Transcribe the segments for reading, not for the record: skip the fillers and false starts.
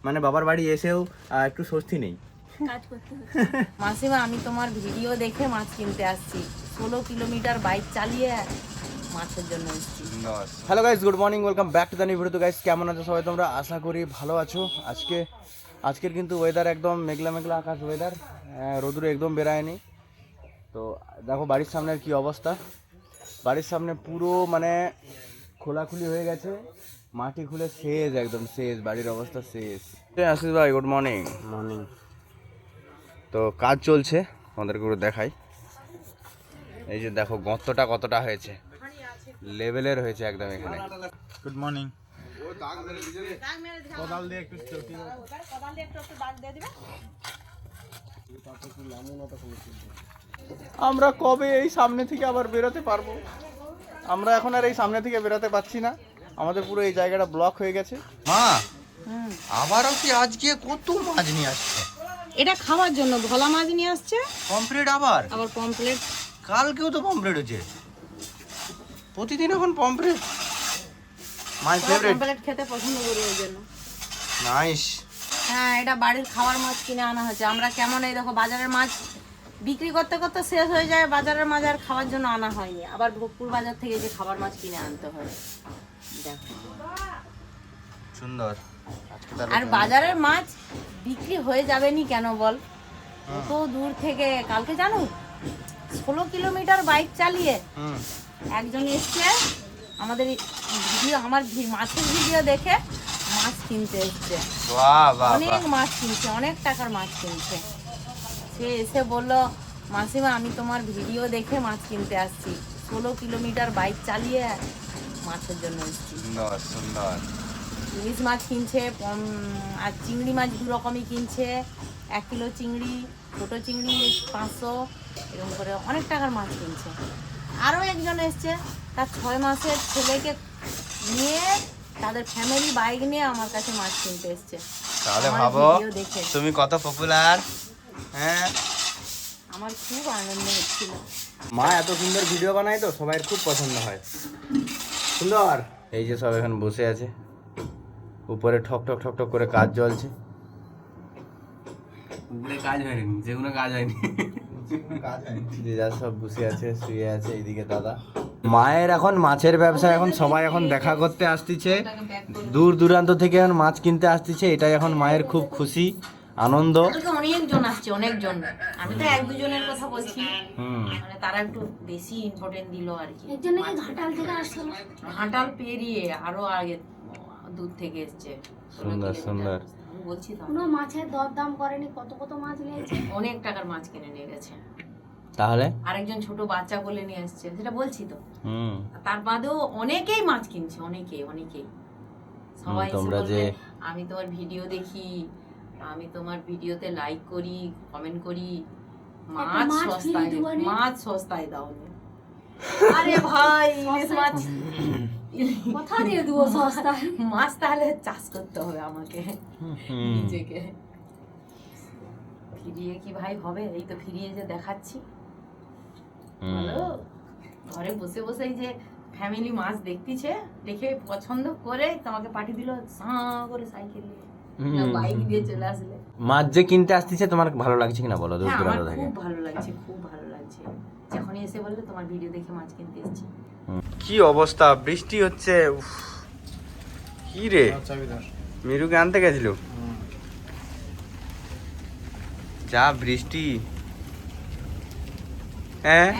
মানে বাবার বাড়ি এসেও একটু স্বস্তি নেই। কাজ করতে হচ্ছে। মাসিমা আমি তোমার ভিডিও দেখে মাছ কিনতে আসছি, 16 কিলোমিটার বাইক চালিয়ে মাছের জন্য এসেছি। Hello guys, good morning, welcome back to the new video. তো গাইস কেমন আছো সবাই তোমরা? আশা করি ভালো আছো। আজকের কিন্তু ওয়েদার একদম মেঘলা মেঘলা আকাশ ওয়েদার, রোদ্র একদম বেরায়নি। তো দেখো বাড়ির সামনের কি অবস্থা। বাড়ির সামনে পুরো মানে খোলাখুলি হয়ে গেছে, মাটি খুলে শেষ, একদম শেষ, বাড়ির অবস্থা শেষ। আশিস ভাই গুড মর্নিং। মর্নিং। তো কাজ চলছে, তোমাদেরকে একটু দেখাই। এই যে দেখো গর্তটা কতটা হয়েছে, লেভেলের হয়েছে একদম এখানে। Good morning. কোদাল দিয়ে একটু আমরা কবে এই সামনে থেকে আবার বেরোতে পারবো? আমরা এখন আর এই সামনে থেকে বেরোতে পারছি না, আমাদের পুরো এই জায়গাটা ব্লক হয়ে গেছে। মা আবারও কি আজকে কত মাছ নিয়ে আসছে? এটা খাওয়ার জন্য ভোলা মাছ নিয়ে আসছে, পমফ্রেট আবার পমপ্লেট। কালকেও তো পমফ্রেট হচ্ছে, প্রতিদিন এখন পমফ্রেট। My favourite. পমপ্লেট খেতে পছন্দ করি ওই জন্য। নাইস। হ্যাঁ, এটা বাড়ির খাওয়ার মাছ কিনে আনা হয়েছে। আমরা কেমন এই দেখো বাজারের মাছ বিক্রি করতে করতে শেষ হয়ে যায়, বাজারের মাছ আর খাওয়ার জন্য আনা হয়নি। আবার ভোগপুর বাজার থেকে যে খাবার মাছ কিনে আনতে হয়। দেখো সুন্দর। আর বাজারের মাছ বিক্রি হয়ে যাবে নি কেন বল? কত দূর থেকে কালকে জানো 16 কিলোমিটার বাইক চালিয়ে একজন এসছে আমাদের ভিডিও, আমার মাছের ভিডিও দেখে মাছ কিনতে এসছে। বাহ বাহ অনেক মাছ কিনছে, অনেক টাকার মাছ কিনছে। সে এসে বলল, মাসিমা আমি তোমার ভিডিও দেখে মাছ কিনতে আসছি, 16 কিলোমিটার বাইক চালিয়ে মাছের জন্য এসেছি। সুন্দর সুন্দর। ইলিশ মাছ কিনছে, আর চিংড়ি মাছ দু রকমই কিনছে। 1 কিলো চিংড়ি, ছোটো চিংড়ি 500, এরকম করে অনেক টাকার মাছ কিনছে। আরও একজন এসছে, তার 6 মাসের ছেলেকে নিয়ে তাদের ফ্যামিলি বাইক নিয়ে আমার কাছে মাছ কিনতে এসছে। তাহলে আমার ভাবো ভিডিও দেখে তুমি কত পপুলার। হ্যাঁ, আমার খুব আনন্দ হচ্ছিল। মা এত সুন্দর ভিডিও বানায় তো সবাই খুব পছন্দ হয়। সুন্দর। এই যে সব এখন বসে আছে, উপরে ঠক ঠক ঠক ঠক করে কাজ চলছে। উপরে কাজ হয়নি, যেগুলো কাজ হয়নি যে যা সব বসে আছে, শুয়ে আছে। এইদিকে দাদা মায়ের এখন মাছের ব্যবসা, এখন সবাই এখন দেখা করতে আসতেছে, দূর দূরান্ত থেকে এখন মাছ কিনতে আসতেছে। এটাই এখন মায়ের খুব খুশি আনন্দ। অনেকজন আসছে, অনেকজন। আমি তো 1-2 জনের কথা বলছি, মানে তারা একটু বেশি ইম্পর্টেন্ট দিল আর কি। ঘাটাল থেকে আসছিল, ঘাটাল পেরিয়ে আরো আগে দূর থেকে এসছে। সুন্দর সুন্দর। আমি বলছি তো কোনো মাছের দরদাম করেনি, কত কত মাছ নিয়েছে, অনেক টাকার মাছ কিনে নিয়ে গেছে। তাহলে আরেকজন ছোট বাচ্চা বলে নিয়ে আসছে, সেটা বলছি তো। তার বাদেও অনেকেই মাছ কিনছে, অনেকেই সবাই তোমরা বলবে, যে আমি তোমার ভিডিও দেখি, আমি তোমার ভিডিওতে লাইক করি, কমেন্ট করি, মাছ সস্তায় দাও। আরে ভাই ইলিশ মাছ কোথা দিয়ে দেবো সস্তা? মাছ তাহলে চাষ করতে হবে আমাকে নিজেকে। ফিরিয়ে কি ভাই হবে? এই তো ফিরিয়ে যে দেখাচ্ছি, ভালো ঘরে বসে বসে এই যে ফ্যামিলি মাছ দেখতেছে, দেখে পছন্দ করে তোমাকে পাঠিয়ে দিল করে সাইকেল নিয়ে, বাইক দিয়ে চলে আসলে। মাছ যে কিনতে আসতেছে তোমার ভালো লাগছে কিনা বলো? দূর হ্যাঁ, আমার দূরান্ত থেকে খুব ভালো লাগছে, খুব ভালো লাগছে। যখনই এসে বললে তোমার ভিডিও দেখে মাছ কিনতে এসেছি। কি অবস্থা, বৃষ্টি হচ্ছে। উফ, কি রে মিরুকে আনতে গেছিল, যা বৃষ্টি। হ্যাঁ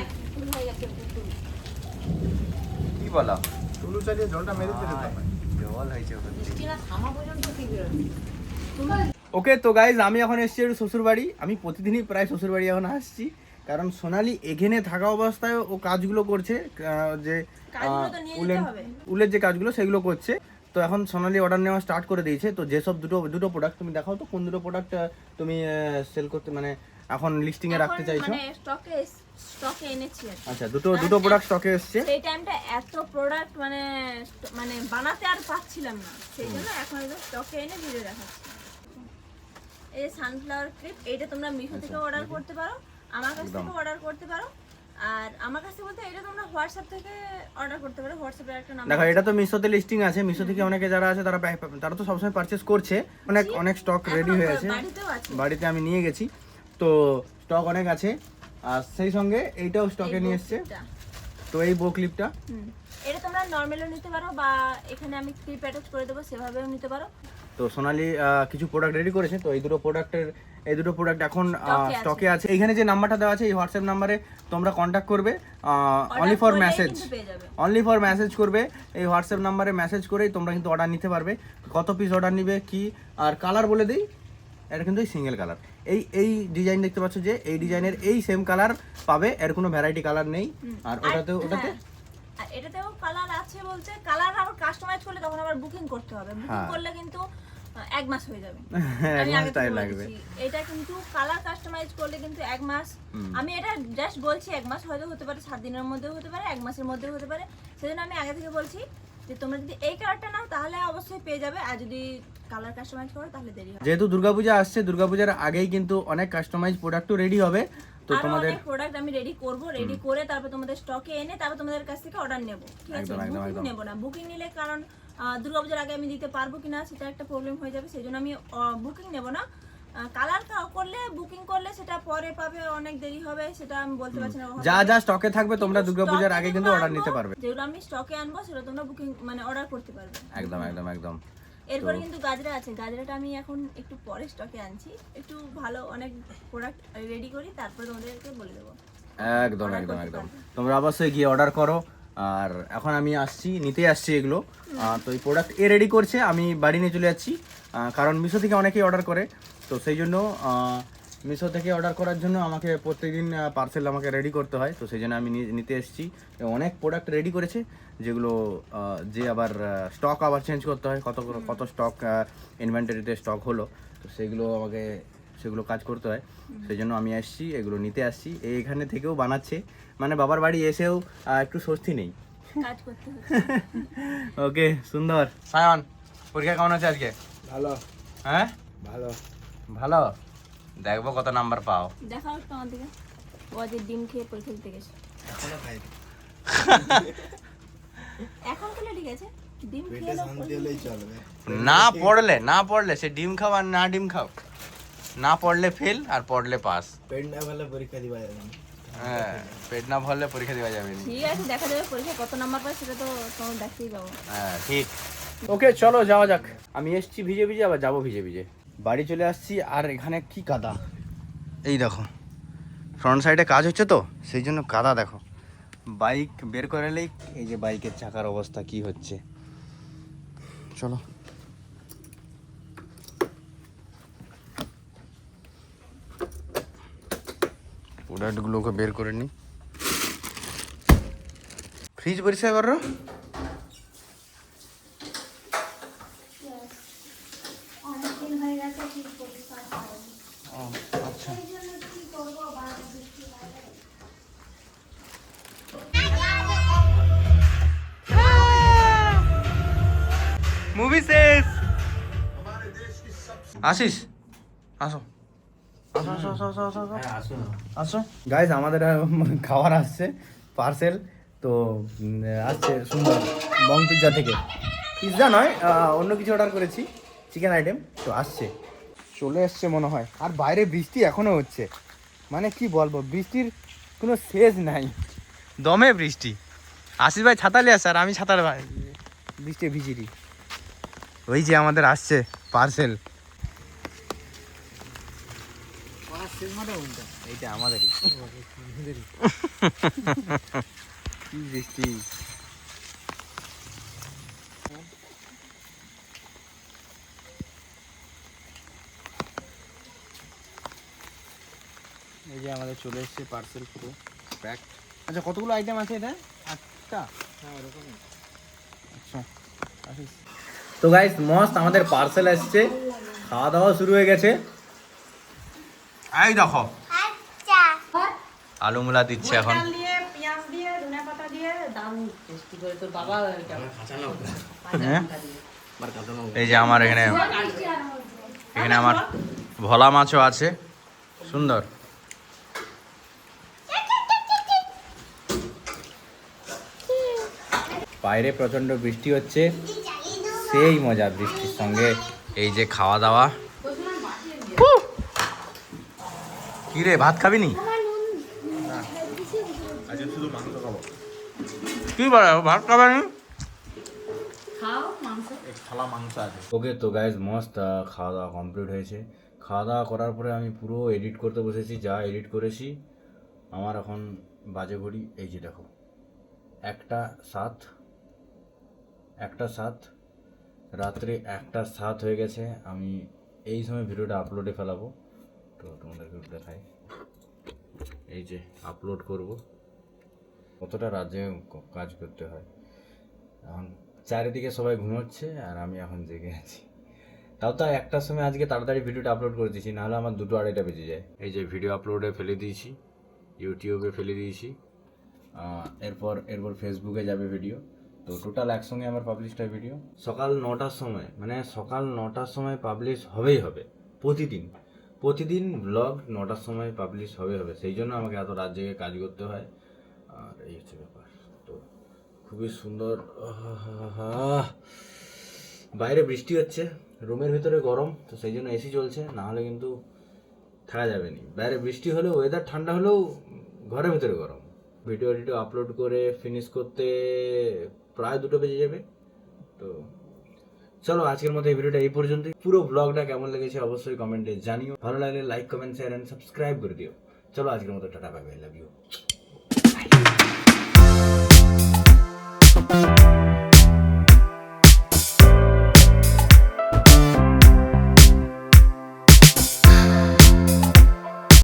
কি বলো? টুলু চালিয়ে জলটা মেরে দিতে হবে। জল হয়েছে। বৃষ্টি না থামা পর্যন্ত ঠিক ওকে, তো গাইজ আমি এখন এসেছি একটু শ্বশুরবাড়ি। আমি প্রতিদিনই প্রায় শ্বশুরবাড়ি এখন আসছি, কারণ সোনালি এখানে থাকা অবস্থায় ও কাজগুলো করছে, যে উলের যে কাজগুলো সেগুলো করছে। তো এখন সোনালি অর্ডার নেওয়া স্টার্ট করে দিয়েছে। তো যেসব দুটো প্রোডাক্ট তুমি দেখাও তো, কোন দুটো প্রোডাক্ট তুমি সেল করতে মানে এখন লিস্টিং এ রাখতে চাইছো? মানে স্টকে এনেছি। আচ্ছা, দুটো প্রোডাক্ট স্টকে এসেছে। সেই টাইমটা এত প্রোডাক্ট মানে বানাতে আর পাচ্ছিলাম না, সেই জন্য এখন একদম স্টকে এনে ভিডিও দেখাচ্ছি। এই সানফ্লাওয়ার ক্লিপ, এইটা তোমরা মিশো থেকে অর্ডার করতে পারো, আমার কাছ থেকে অর্ডার করতে পারো। আর আমার কাছে বলতে এটা তোমরা হোয়াটসঅ্যাপ থেকে অর্ডার করতে পারো, হোয়াটসঅ্যাপের একটা নাম্বার। দেখো এটা তো মিশোতে লিস্টিং আছে, মিশো থেকে অনেকে যারা আছে তারা তো সবসময় পারচেস করছে, অনেক স্টক রেডি হয়ে আছে, বাড়িতেও আছে। বাড়িতে আমি নিয়ে গেছি, তো স্টক অনেক আছে। আর সেই সঙ্গে এইটাও স্টকে নিয়ে এসছে, এটা। তো এই বো ক্লিপটা এটা তোমরা নরমালও নিতে পারো বা এখানে আমি ক্লিপ অ্যাটাচ করে দেবো, সেভাবেও নিতে পারো। তো সোনালি কিছু প্রোডাক্ট রেডি করেছে, তো এই দুটো প্রোডাক্ট এখন আছে। স্টকে আছে। এইখানে যে নাম্বারটা দেওয়া আছে এই হোয়াটসঅ্যাপ নাম্বারে তোমরা কন্ট্যাক্ট করবে, অনলি Order ফর করলেই মেসেজ, কিন্তু পেয়ে যাবে। অনলি ফর মেসেজ করবে। এই হোয়াটসঅ্যাপ নাম্বারে মেসেজ করেই তোমরা কিন্তু অর্ডার নিতে পারবে। কত পিস অর্ডার নিবে কি, আর কালার বলে দিই, এটা কিন্তু সিঙ্গেল কালার। এই ডিজাইন দেখতে পাচ্ছ যে এই ডিজাইনের এই সেম কালার পাবে, এর কোনো ভ্যারাইটি কালার নেই। আর ওটাতে হ্যাঁ, আর এটাতেও কালার আছে বলতে, কালার আবার কাস্টমাইজ করলে তখন আবার বুকিং করতে হবে। বুকিং হ্যাঁ। করলে কিন্তু 1 মাস হয়ে যাবে। হ্যাঁ, আমি এক মাস আগে থেকে টাইম বলে লাগবে। দিচ্ছি, এটা কিন্তু কালার কাস্টমাইজ করলে কিন্তু 1 মাস। আমি এটা জাস্ট বলছি 1 মাস, হয়তো হতে পারে 7 দিনের মধ্যেও হতে পারে, 1 মাসের মধ্যেও হতে পারে। সেজন্য আমি আগে থেকে বলছি যে তোমরা যদি এই কালারটা নাও তাহলে অবশ্যই পেয়ে যাবে, আর যদি কালার কাস্টমাইজ করো তাহলে দেরি হবে। যেহেতু দুর্গাপূজা আসছে, দুর্গাপূজার আগেই কিন্তু অনেক কাস্টমাইজ প্রোডাক্টও রেডি হবে, তো আরো তোমাদের অনেক প্রোডাক্ট আমি রেডি করব, রেডি করে তারপর তোমাদের স্টকে এনে তারপর তোমাদের কাছ থেকে অর্ডার নেব, ঠিক আছে? বুকিং নেব না, বুকিং নিলে কারণ দুর্গাপূজার আগে আমি দিতে পারবো কিনা সেটা একটা প্রবলেম হয়ে যাবে, সেই জন্য আমি বুকিং নেব না। কালার করলে বুকিং করলে সেটা পরে পাবে, অনেক দেরি হবে, সেটা আমি বলতে পারছি না। যা যা স্টকে থাকবে তোমরা দুর্গাপূজার আগে কিন্তু অর্ডার নিতে পারবে। যেগুলো আমি স্টকে আনবো সেটা তোমরা বুকিং মানে অর্ডার করতে পারবে। একদম। এরপরে কিন্তু গাজরা আছে, গাজরাটা আমি এখন একটু পরে স্টকে আনছি, একটু ভালো অনেক প্রোডাক্ট রেডি করি, তারপরে তোমাদেরকে বলে দেবো। একদম তোমরা অবশ্যই গিয়ে অর্ডার করো। আর এখন আমি নিতে আসছি এগুলো, তো এই প্রোডাক্ট রেডি করছে, আমি বাড়ি নিয়ে চলে যাচ্ছি, কারণ মিশো থেকে অনেকেই অর্ডার করে, তো সেই জন্য মিশো থেকে অর্ডার করার জন্য আমাকে প্রত্যেকদিন পার্সেল আমাকে রেডি করতে হয়, তো সেই জন্য আমি নিতে এসেছি। অনেক প্রোডাক্ট রেডি করেছে, যেগুলো যে আবার স্টক আবার চেঞ্জ করতে হয়, কত স্টক ইনভেন্টারিতে স্টক হলো, তো সেগুলো কাজ করতে হয়, সেই জন্য আমি আসছি, এগুলো নিতে আসছি। এইখানে থেকেও বানাচ্ছে, মানে বাবার বাড়ি এসেও একটু স্বস্তি নেই। কাজ করতে হচ্ছে। ওকে, সুন্দর। সায়ন, পরীক্ষা কেমন হচ্ছে আজকে? ভালো হ্যাঁ, ভালো। দেখবো কত নাম্বার পাও। দেখাও একটু আমার দিকে। ও আজ ডিম খেয়ে পরীক্ষা দিতে গেছে। এখন খেলে ঠিক আছে, ডিম খেয়ে নাও, চলবে। না পড়লে সে ডিম খাও আর না ডিম খাও, না পড়লে ফেল আর পড়লে পাস। পেট না ভালো পরীক্ষা দিবা যাবে না। হ্যাঁ, পেট না ভরলে পরীক্ষা দেওয়া যাবে না। ঠিক আছে, দেখা যাবে পরীক্ষা কত নাম্বার পায় সেটা তো তোমরা দেখতেই পাবো। হ্যাঁ, ঠিক। ওকে, চলো যাওয়া যাক। আমি এসছি ভিজে আবার যাবো ভিজে। বাড়ি চলে আসছি, আর এখানে কি কাদা, এই দেখো ফ্রন্ট সাইডে কাজ হচ্ছে, তো সেই জন্য কাদা দেখো। বাইক বের করে এলেই এই যে বাইকের চাকার অবস্থা কি হচ্ছে। চলো, প্রোডাক্টগুলোকে বের করে নি। ফ্রিজ পরিষ্কার করো। আচ্ছা, মুভি শেষ। আসিস, আসো আসো গাইজ, আমাদের খাবার আসছে পার্সেল, তো আসছে সুন্দর বং পিৎজা থেকে। পিৎজা নয়, অন্য কিছু অর্ডার করেছি, চিকেন আইটেম, তো আসছে, চলে এসছে মনে হয়। আর বাইরে বৃষ্টি এখনো হচ্ছে, মানে কি বলবো, বৃষ্টির কোনো শেষ নাই, দমে বৃষ্টি। আশিস ভাই ছাতা নিয়ে আসছে, আর আমি ছাতার ভাই বৃষ্টি ভিজিরি। ওই যে আমাদের আসছে পার্সেল, এইটা আমাদেরই। কি বৃষ্টি, এই যে আমাদের চলে এসছে পার্সেল পুরো প্যাক। আচ্ছা, কতগুলো আইটেম আছে এটা? 8টা। হ্যাঁ, ওরকমই। আচ্ছা, তো গাইস মস্ত আমাদের পার্সেল আসছে, খাওয়া দাওয়া শুরু হয়ে গেছে। এই দেখো আলু মুলা দিচ্ছে এখন। হ্যাঁ, এই যে আমার এখানে আমার ভোলা মাছও আছে, সুন্দর। বাইরে প্রচণ্ড বৃষ্টি হচ্ছে, সেই মজা বৃষ্টির সঙ্গে এই যে খাওয়া দাওয়া। কি রে, ভাত খাবি নি? কি বলে ভাত খাবে নি? ওকে তো গাইজ মস্ত খাওয়া দাওয়া কমপ্লিট হয়েছে। খাওয়া দাওয়া করার পরে আমি পুরো এডিট করতে বসেছি। যা এডিট করেছি, আমার এখন বাজে ঘড়ি এই যে দেখো 1:07 রাত্রে 1:07 হয়ে গেছে। আমি এই সময় ভিডিওটা আপলোডে ফেলাবো, তো তোমাদেরকে দেখাই। এই যে আপলোড করব, কতটা রাজ্যে কাজ করতে হয়। এখন চারিদিকে সবাই ঘুমোচ্ছে আর আমি এখন জেগে আছি। তাও তো 1টার সময় আজকে তাড়াতাড়ি ভিডিওটা আপলোড করে দিয়েছি, নাহলে আমার 2টো 2:30 বেজে যায়। এই যে ভিডিও আপলোডে ফেলে দিয়েছি, ইউটিউবে ফেলে দিয়েছি, এরপর ফেসবুকে যাবে ভিডিও। তো টোটাল একসঙ্গে আমার পাবলিশ হয় ভিডিও। সকাল 9টার সময়, মানে সকাল 9টার সময় পাবলিশ হবেই হবে। প্রতিদিন ব্লগ 9টার সময় পাবলিশ হবে। সেই জন্য আমাকে এত রাত জেগে কাজ করতে হয়। আর এই হচ্ছে ব্যাপার। তো খুবই সুন্দর। বাইরে বৃষ্টি হচ্ছে, রুমের ভিতরে গরম, তো সেই জন্য এসি চলছে, না হলে কিন্তু থাকা যাবে না। বাইরে বৃষ্টি হলেও, ওয়েদার ঠান্ডা হলেও ঘরের ভিতরে গরম। ভিডিও আপলোড করে ফিনিশ করতে প্রায় 2টো বেজে যাবে। তো চলো আজকের মতো এই ভিডিওটা এই পর্যন্তই। পুরো ব্লগটা কেমন লেগেছে অবশ্যই কমেন্টে জানিও। ভালো লাগলে like, comment, share and subscribe করে দিও। চলো আজকের মতো tata, bye bye, love you.